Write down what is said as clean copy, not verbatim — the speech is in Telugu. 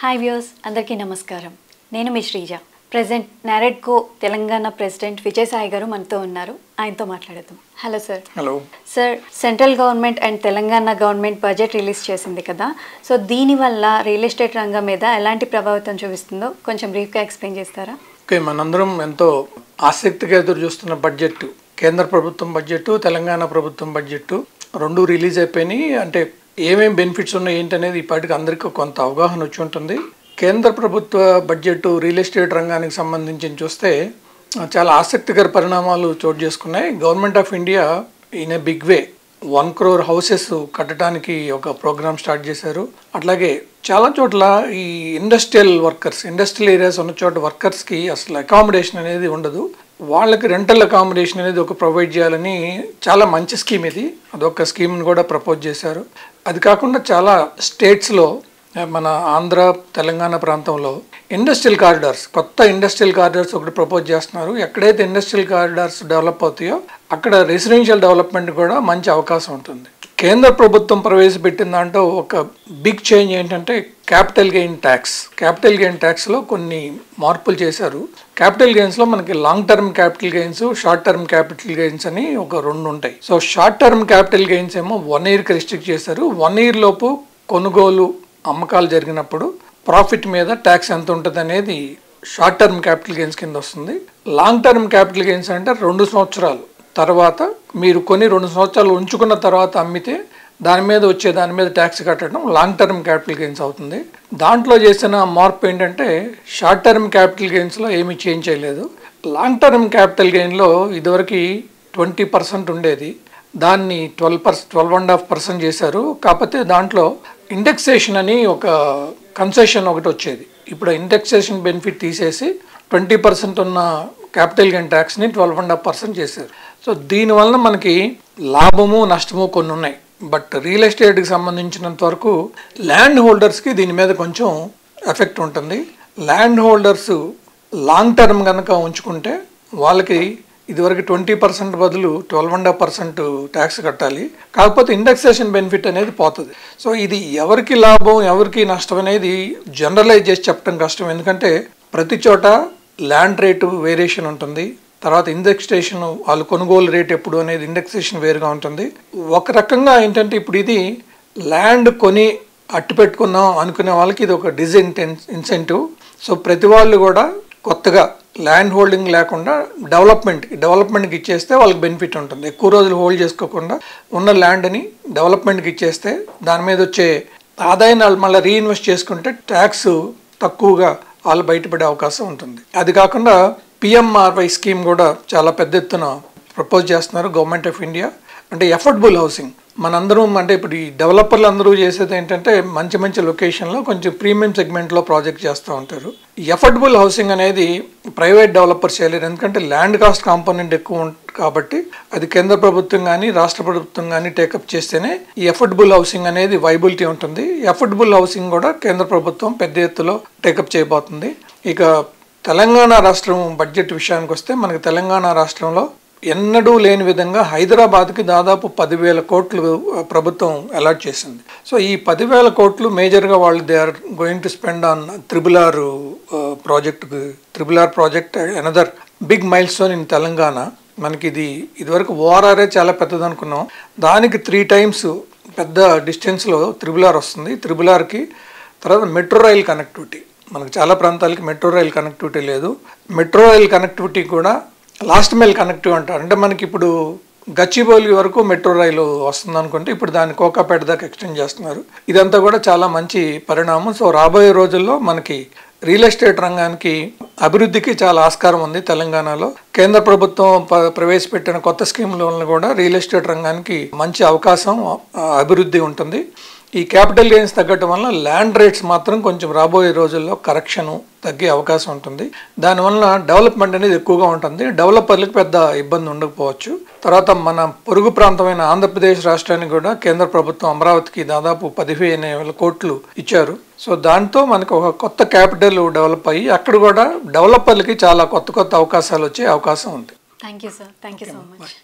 హాయ్ వ్యూయర్స్, అందరికీ నమస్కారం. నేను మీ శ్రీజ. ప్రెజెంట్ నారెడ్కో తెలంగాణ ప్రెసిడెంట్ విజయసాయి గారు మనతో ఉన్నారు. ఆయనతో మాట్లాడదాం. Hello sir. Hello sir, central government and Telangana government budget release చేసింది కదా, సో దీనివల్ల రియల్ ఎస్టేట్ రంగం మీద ఎలాంటి ప్రభావితం చూపిస్తుందో కొంచెం బ్రీఫ్గా ఎక్స్ప్లెయిన్ చేస్తారా? ఓకే, మనందరం ఎంతో ఆసక్తిగా ఎదురు చూస్తున్న బడ్జెట్, కేంద్ర ప్రభుత్వం బడ్జెట్, తెలంగాణ ప్రభుత్వం బడ్జెట్ రెండు రిలీజ్ అయిపోయినాయి. అంటే ఏమేమి బెనిఫిట్స్ ఉన్నాయి ఏంటనేది ఇప్పటికి అందరికీ కొంత అవగాహన వచ్చి ఉంటుంది. కేంద్ర ప్రభుత్వ బడ్జెట్ రియల్ ఎస్టేట్ రంగానికి సంబంధించి చూస్తే చాలా ఆసక్తికర పరిణామాలు చోటు చేసుకున్నాయి. Government of India in a big way 1 crore houses కట్టడానికి ఒక ప్రోగ్రామ్ స్టార్ట్ చేశారు. అట్లాగే చాలా చోట్ల ఈ ఇండస్ట్రియల్ ఏరియాస్ ఉన్న చోట వర్కర్స్కి అసలు అకామిడేషన్ అనేది ఉండదు. వాళ్ళకి రెంటల్ అకామిడేషన్ అనేది ఒక ప్రొవైడ్ చేయాలని చాలా మంచి స్కీమ్ ఇది. అదొక స్కీమ్ని కూడా ప్రపోజ్ చేశారు. అది కాకుండా చాలా స్టేట్స్లో, మన ఆంధ్ర తెలంగాణ ప్రాంతంలో కొత్త ఇండస్ట్రియల్ కారిడార్స్ ఒకటి ప్రపోజ్ చేస్తున్నారు. ఎక్కడైతే ఇండస్ట్రియల్ కారిడార్స్ డెవలప్ అవుతాయో అక్కడ రెసిడెన్షియల్ డెవలప్మెంట్ కూడా మంచి అవకాశం ఉంటుంది. కేంద్ర ప్రభుత్వం ప్రవేశపెట్టిన దాంట్లో ఒక బిగ్ చేంజ్ ఏంటంటే క్యాపిటల్ గెయిన్ ట్యాక్స్లో కొన్ని మార్పులు చేశారు. క్యాపిటల్ గెయిన్స్లో మనకి long term capital gains, short term capital gains అని ఒక రెండు ఉంటాయి. So short term capital gains ఏమో 1 yearకి రిస్ట్రిక్ట్ చేశారు. 1 year లోపు కొనుగోలు అమ్మకాలు జరిగినప్పుడు ప్రాఫిట్ మీద ట్యాక్స్ ఎంత ఉంటుంది అనేది షార్ట్ టర్మ్ క్యాపిటల్ గెయిన్స్ కింద వస్తుంది. లాంగ్ టర్మ్ క్యాపిటల్ గెయిన్స్ అంటే 2 సంవత్సరాలు తర్వాత మీరు కొన్ని 2 సంవత్సరాలు ఉంచుకున్న తర్వాత అమ్మితే దాని మీద ట్యాక్స్ కట్టడం లాంగ్ టర్మ్ క్యాపిటల్ గెయిన్స్ అవుతుంది. దాంట్లో చేసిన మార్పు ఏంటంటే షార్ట్ టర్మ్ క్యాపిటల్ గెయిన్స్లో ఏమీ చేంజ్ చేయలేదు. లాంగ్ టర్మ్ క్యాపిటల్ గెయిన్లో ఇదివరకు 20% ఉండేది, దాన్ని 12.5% చేశారు. కాకపోతే దాంట్లో ఇండెక్సేషన్ అని ఒక కన్సెషన్ ఒకటి వచ్చేది. ఇప్పుడు ఇండెక్సేషన్ బెనిఫిట్ తీసేసి 20% ఉన్న క్యాపిటల్ గెయిన్ ట్యాక్స్ని 12.5% చేశారు. సో దీనివల్ల మనకి లాభము నష్టము కొన్ని ఉన్నాయి. బట్ రియల్ ఎస్టేట్కి సంబంధించినంత వరకు ల్యాండ్ హోల్డర్స్కి దీని మీద కొంచెం ఎఫెక్ట్ ఉంటుంది. ల్యాండ్ హోల్డర్స్ లాంగ్ టర్మ్ కనుక ఉంచుకుంటే వాళ్ళకి ఇదివరకు 20% బదులు 12.5% ట్యాక్స్ కట్టాలి. కాకపోతే ఇండెక్సేషన్ బెనిఫిట్ అనేది పోతుంది. సో ఇది ఎవరికి లాభం ఎవరికి నష్టం అనేది జనరలైజ్ చేసి చెప్పడం కష్టం. ఎందుకంటే ప్రతి చోట ల్యాండ్ రేటు వేరియేషన్ ఉంటుంది. తర్వాత ఇండెక్సేషన్, వాళ్ళు కొనుగోలు రేట్ ఎప్పుడు అనేది ఇండెక్సేషన్ వేరుగా ఉంటుంది. ఒక రకంగా ఏంటంటే ఇప్పుడు ఇది ల్యాండ్ కొని అట్టు పెట్టుకున్నాం అనుకునే వాళ్ళకి ఇది ఒక ఇన్సెంటివ్. సో ప్రతి వాళ్ళు కూడా కొత్తగా ల్యాండ్ హోల్డింగ్ లేకుండా డెవలప్మెంట్కి ఇచ్చేస్తే వాళ్ళకి బెనిఫిట్ ఉంటుంది. ఎక్కువ రోజులు హోల్డ్ చేసుకోకుండా ఉన్న ల్యాండ్ని డెవలప్మెంట్కి ఇచ్చేస్తే దాని మీద వచ్చే ఆదాయాన్ని వాళ్ళు మళ్ళీ రీఇన్వెస్ట్ చేసుకుంటే ట్యాక్స్ తక్కువగా వాళ్ళు బయటపడే అవకాశం ఉంటుంది. అది కాకుండా PMRY స్కీమ్ కూడా చాలా పెద్ద ఎత్తున ప్రపోజ్ చేస్తున్నారు గవర్నమెంట్ ఆఫ్ ఇండియా. అంటే ఎఫర్డబుల్ హౌసింగ్ మనందరం, అంటే ఇప్పుడు ఈ డెవలపర్లు అందరూ చేసేది ఏంటంటే మంచి లొకేషన్లో కొంచెం ప్రీమియం సెగ్మెంట్లో ప్రాజెక్ట్ చేస్తూ ఉంటారు. ఎఫర్డబుల్ హౌసింగ్ అనేది ప్రైవేట్ డెవలపర్స్ చేయలేరు. ఎందుకంటే ల్యాండ్ కాస్ట్ కాంపోనెంట్ ఎక్కువ కాబట్టి అది కేంద్ర ప్రభుత్వం కానీ రాష్ట్ర ప్రభుత్వం కానీ టేకప్ చేస్తేనే ఈ ఎఫర్డబుల్ హౌసింగ్ అనేది వైబిలిటీ ఉంటుంది. ఎఫర్డబుల్ హౌసింగ్ కూడా కేంద్ర ప్రభుత్వం పెద్ద ఎత్తులో టేకప్ చేయబోతుంది. ఇక తెలంగాణ రాష్ట్రం బడ్జెట్ విషయానికి వస్తే మనకి తెలంగాణ రాష్ట్రంలో ఎన్నడూ లేని విధంగా హైదరాబాద్కి దాదాపు 10,000 కోట్లు ప్రభుత్వం అలాట్ చేసింది. సో ఈ 10,000 కోట్లు మేజర్గా వాళ్ళు they are going to spend on triple R project another big milestone in Telangana. మనకి ఇదివరకు ORR చాలా పెద్దది అనుకున్నాం, దానికి 3 times పెద్ద డిస్టెన్స్లో త్రిబుల్ ఆర్ వస్తుంది. త్రిబుల్ ఆర్కి తర్వాత మెట్రో రైల్ కనెక్టివిటీ, మనకు చాలా ప్రాంతాలకి మెట్రో రైల్ కనెక్టివిటీ లేదు. మెట్రో రైల్ కనెక్టివిటీ కూడా లాస్ట్ మైల్ కనెక్టివ్ అంటారు. అంటే మనకి ఇప్పుడు గచ్చిబౌలి వరకు మెట్రో రైలు వస్తుంది అనుకుంటే ఇప్పుడు దాన్ని కోకాపేట దాకా ఎక్స్టెండ్ చేస్తున్నారు. ఇదంతా కూడా చాలా మంచి పరిణామం. సో రాబోయే రోజుల్లో మనకి రియల్ ఎస్టేట్ రంగానికి అభివృద్ధికి చాలా ఆస్కారం ఉంది. తెలంగాణలో కేంద్ర ప్రభుత్వం ప్రవేశపెట్టిన కొత్త స్కీముల వలన కూడా రియల్ ఎస్టేట్ రంగానికి మంచి అవకాశం, అభివృద్ధి ఉంటుంది. ఈ క్యాపిటల్ గెయిన్స్ తగ్గటం వల్ల ల్యాండ్ రేట్స్ మాత్రం కొంచెం రాబోయే రోజుల్లో కరెక్షన్ తగ్గే అవకాశం ఉంటుంది. దానివల్ల డెవలప్మెంట్ అనేది ఎక్కువగా ఉంటుంది. డెవలపర్లకు పెద్ద ఇబ్బంది ఉండకపోవచ్చు. తర్వాత మన పొరుగు ప్రాంతమైన ఆంధ్రప్రదేశ్ రాష్ట్రానికి కూడా కేంద్ర ప్రభుత్వం అమరావతికి దాదాపు 15,000 కోట్లు ఇచ్చారు. సో దాంతో మనకు ఒక కొత్త క్యాపిటల్ డెవలప్ అయ్యి అక్కడ కూడా డెవలపర్లకి చాలా కొత్త అవకాశాలు వచ్చే అవకాశం ఉంది. Thank you sir. Thank you so much.